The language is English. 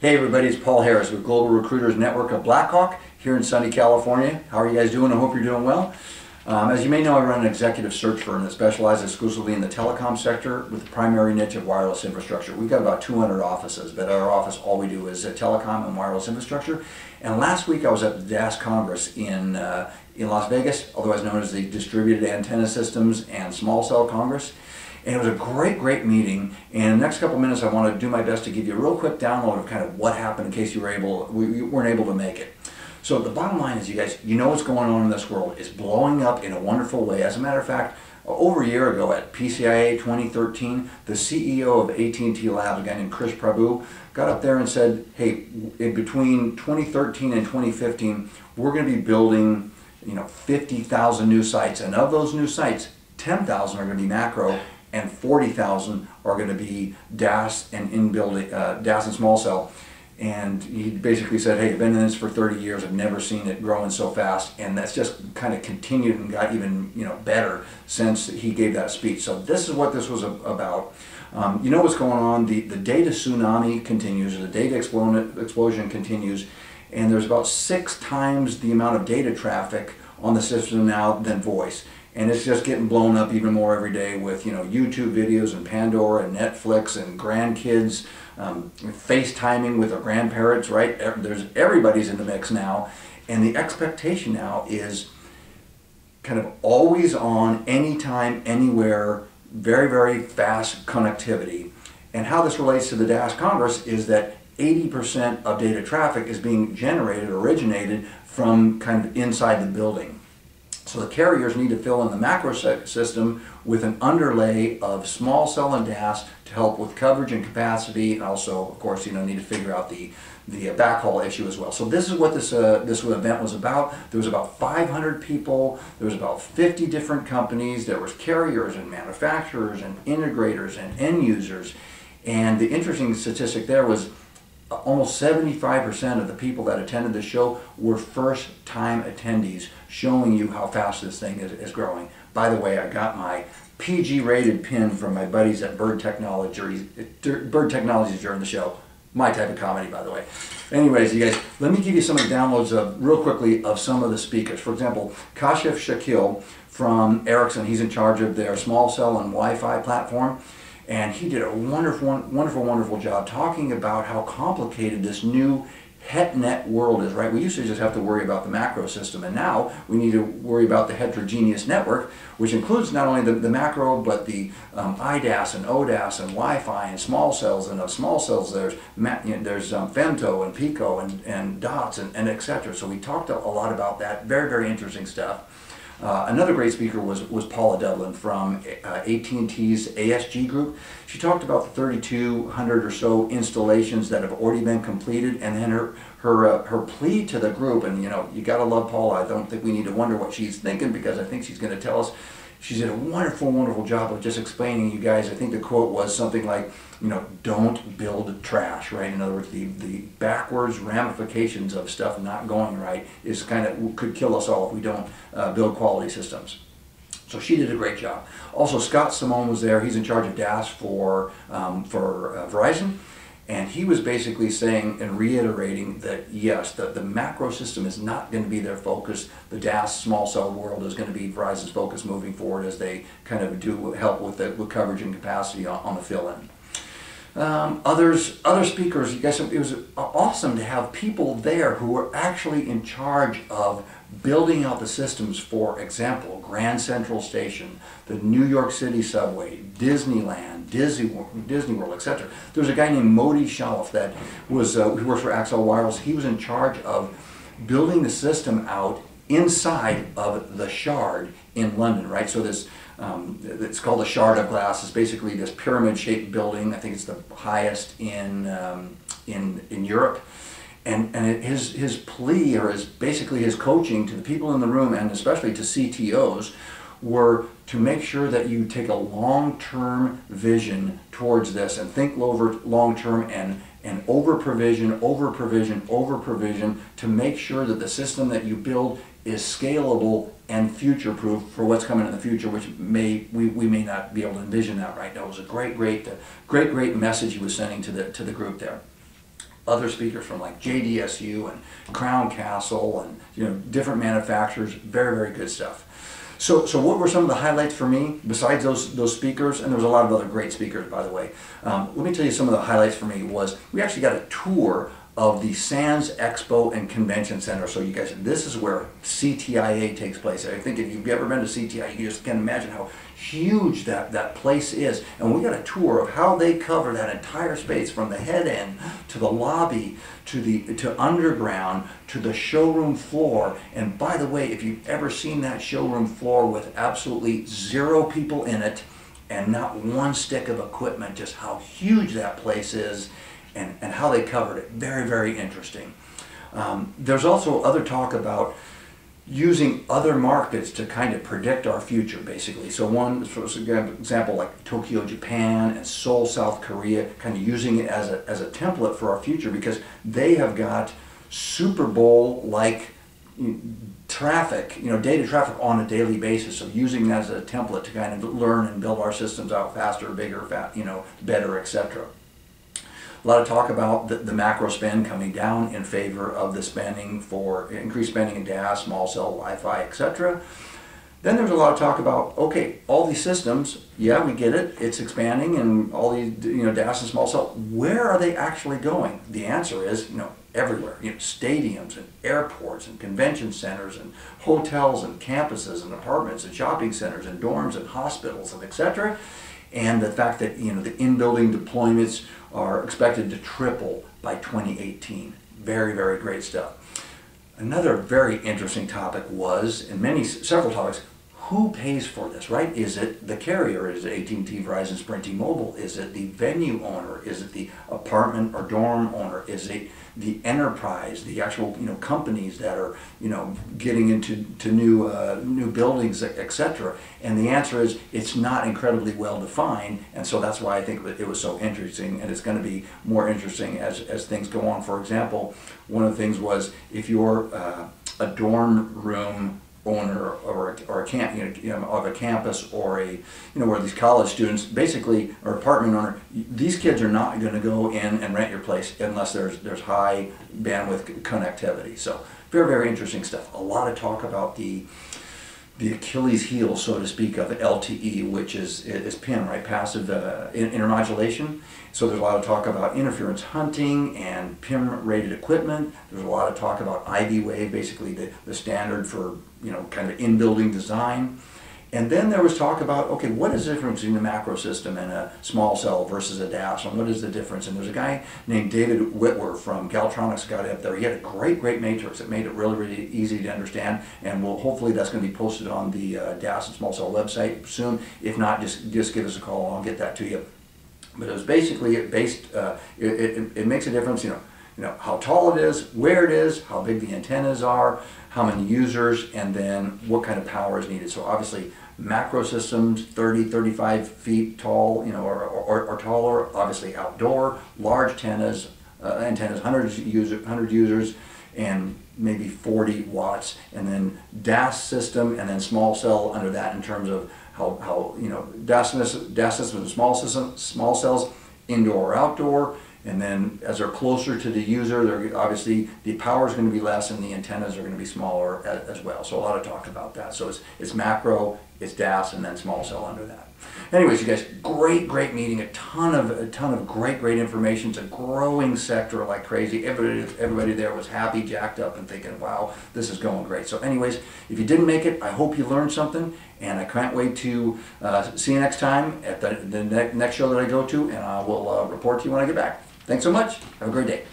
Hey everybody, it's Paul Harris with Global Recruiters Network of Blackhawk here in sunny California. How are you guys doing? I hope you're doing well. As you may know, I run an executive search firm that specializes exclusively in the telecom sector with the primary niche of wireless infrastructure. We've got about 200 offices, but at our office all we do is telecom and wireless infrastructure. And last week I was at the DAS Congress in Las Vegas, otherwise known as the Distributed Antenna Systems and Small Cell Congress. And it was a great meeting, and in the next couple minutes I want to do my best to give you a real quick download of kind of what happened in case you weren't able to make it. So the bottom line is, you guys, you know what's going on in this world. It's blowing up in a wonderful way. As a matter of fact, over a year ago at PCIA 2013, the CEO of AT&T Labs, a guy named Prabhu, got up there and said, hey, in between 2013 and 2015, we're going to be building 50,000 new sites, and of those new sites, 10,000 are going to be macro, and 40,000 are going to be DAS and DAS and small cell. And he basically said, hey, I've been in this for 30 years, I've never seen it growing so fast, and that's just kind of continued and got even better since he gave that speech. So this is what this was about. You know what's going on, the data tsunami continues, or the data explosion continues, and there's about 6 times the amount of data traffic on the system now than voice. And it's just getting blown up even more every day with YouTube videos and Pandora and Netflix and grandkids FaceTiming with their grandparents, right? Everybody's in the mix now, and the expectation now is kind of always on, anytime, anywhere, very fast connectivity. And how this relates to the DAS Congress is that 80% of data traffic is being originated from kind of inside the building. So the carriers need to fill in the macro system with an underlay of small cell and DAS to help with coverage and capacity, and also, of course, need to figure out the backhaul issue as well. So this is what this event was about. There was about 500 people. There was about 50 different companies. There was carriers and manufacturers and integrators and end users. And the interesting statistic there was almost 75% of the people that attended the show were first-time attendees, showing you how fast this thing is growing. By the way, I got my PG-rated pin from my buddies at Bird Technologies during the show. My type of comedy, by the way. Anyways, you guys, let me give you some of the downloads real quickly of some of the speakers. For example, Kashif Shakil from Ericsson, he's in charge of their small cell and Wi-Fi platform. And he did a wonderful job talking about how complicated this new HetNet world is, right? We used to just have to worry about the macro system, and now we need to worry about the heterogeneous network, which includes not only the macro, but the IDAS and ODAS and Wi-Fi and small cells, and of small cells there's femto and pico and dots and etc. So we talked a lot about that. Very interesting stuff. Another great speaker was Paula Doublin from AT&T's ASG group. She talked about the 3,200 or so installations that have already been completed, and then her plea to the group, and you gotta love Paula. I don't think we need to wonder what she's thinking, because I think she's going to tell us. She did a wonderful job of just explaining, you guys. I think the quote was something like, don't build trash, right? In other words, the backwards ramifications of stuff not going right is could kill us all if we don't build quality systems. So she did a great job. Also, Semone was there. He's in charge of DAS for Verizon. And he was basically saying and reiterating that yes, the macro system is not going to be their focus. The DAS small cell world is going to be Verizon's focus moving forward, as they kind of do help with coverage and capacity on the fill-in. Other speakers, you guys, it was awesome to have people there who were actually in charge of building out the systems. For example, Grand Central Station, the New York City subway, Disneyland, Disney World, etc. There was a guy named Moti that was who worked for Axell Wireless. He was in charge of building the system out inside of the Shard in London, right? So this it's called the Shard of Glass. It's basically this pyramid-shaped building. I think it's the highest in Europe. And his plea, or basically his coaching to the people in the room, and especially to CTOs, were to make sure that you take a long-term vision towards this and think long-term and over-provision to make sure that the system that you build is scalable and future-proof for what's coming in the future, which we may not be able to envision that right now. It was a great message he was sending to the group there. other speakers from like JDSU and Crown Castle and, you know, different manufacturers. Very, very good stuff. So what were some of the highlights for me besides those speakers? And there was a lot of other great speakers, by the way. Let me tell you some of the highlights for me was we actually got a tour of the Sands Expo and Convention Center. So you guys, this is where CTIA takes place. I think if you've ever been to CTIA, you just can't imagine how huge that place is. And we got a tour of how they cover that entire space from the head end to the lobby to underground to the showroom floor. And by the way, if you've ever seen that showroom floor with absolutely 0 people in it and not one stick of equipment, just how huge that place is. And how they covered it. Very, very interesting. There's also other talk about using other markets to kind of predict our future, basically. So one, for example, like Tokyo, Japan, and Seoul, South Korea, kind of using it as a template for our future because they have got Super Bowl-like traffic, data traffic on a daily basis. So using that as a template to kind of learn and build our systems out faster, bigger, better, etc. A lot of talk about the macro spend coming down in favor of the spending for increased spending in DAS, small cell, Wi-Fi, etc. Then there's a lot of talk about, okay, all these systems, yeah, we get it, it's expanding, and all these, DAS and small cell, where are they actually going? The answer is, everywhere. Stadiums and airports and convention centers and hotels and campuses and apartments and shopping centers and dorms and hospitals and etc. And the fact that the in-building deployments are expected to triple by 2018. Very, very great stuff. Another very interesting topic was, and several topics, who pays for this, right? Is it the carrier? Is it AT&T, Verizon, Sprint, T-Mobile? Is it the venue owner? Is it the apartment or dorm owner? Is it the enterprise, the actual companies that are getting into new buildings, etc.? And the answer is it's not incredibly well defined, and so that's why I think it was so interesting, and it's going to be more interesting as things go on. For example, one of the things was if you're a dorm room owner or a camp, of a campus or where these college students basically, or apartment owner, these kids are not going to go in and rent your place unless there's high bandwidth connectivity. So very, very interesting stuff. A lot of talk about the Achilles heel, so to speak, of LTE, which is PIM, right? Passive intermodulation. So there's a lot of talk about interference hunting and PIM-rated equipment. There's a lot of talk about Ivy Wave, basically the standard for kind of in-building design. And then there was talk about, okay, what is the difference between a macro system and a small cell versus a DAS, and what is the difference? And there's a guy named David Wittwer from Galtronix got up there. He had a great matrix that made it really, really easy to understand, and hopefully that's going to be posted on the DAS and small cell website soon. If not, just give us a call and I'll get that to you. But it was basically it makes a difference, how tall it is, where it is, how big the antennas are, how many users, and then what kind of power is needed. So obviously macro systems, 30, 35 feet tall, or taller, obviously outdoor, large antennas, 100 users, and maybe 40 watts, and then DAS system, and then small cell under that in terms of how DAS system and small cells, indoor or outdoor. And then as they're closer to the user, obviously the power is going to be less and the antennas are going to be smaller as well. So a lot of talk about that. So it's macro, it's DAS, and then small cell under that. Anyways, you guys, great meeting. A ton of great information. It's a growing sector like crazy. Everybody there was happy, jacked up, and thinking, wow, this is going great. So anyways, if you didn't make it, I hope you learned something, and I can't wait to see you next time at the next show that I go to, and I will report to you when I get back. Thanks so much. Have a great day.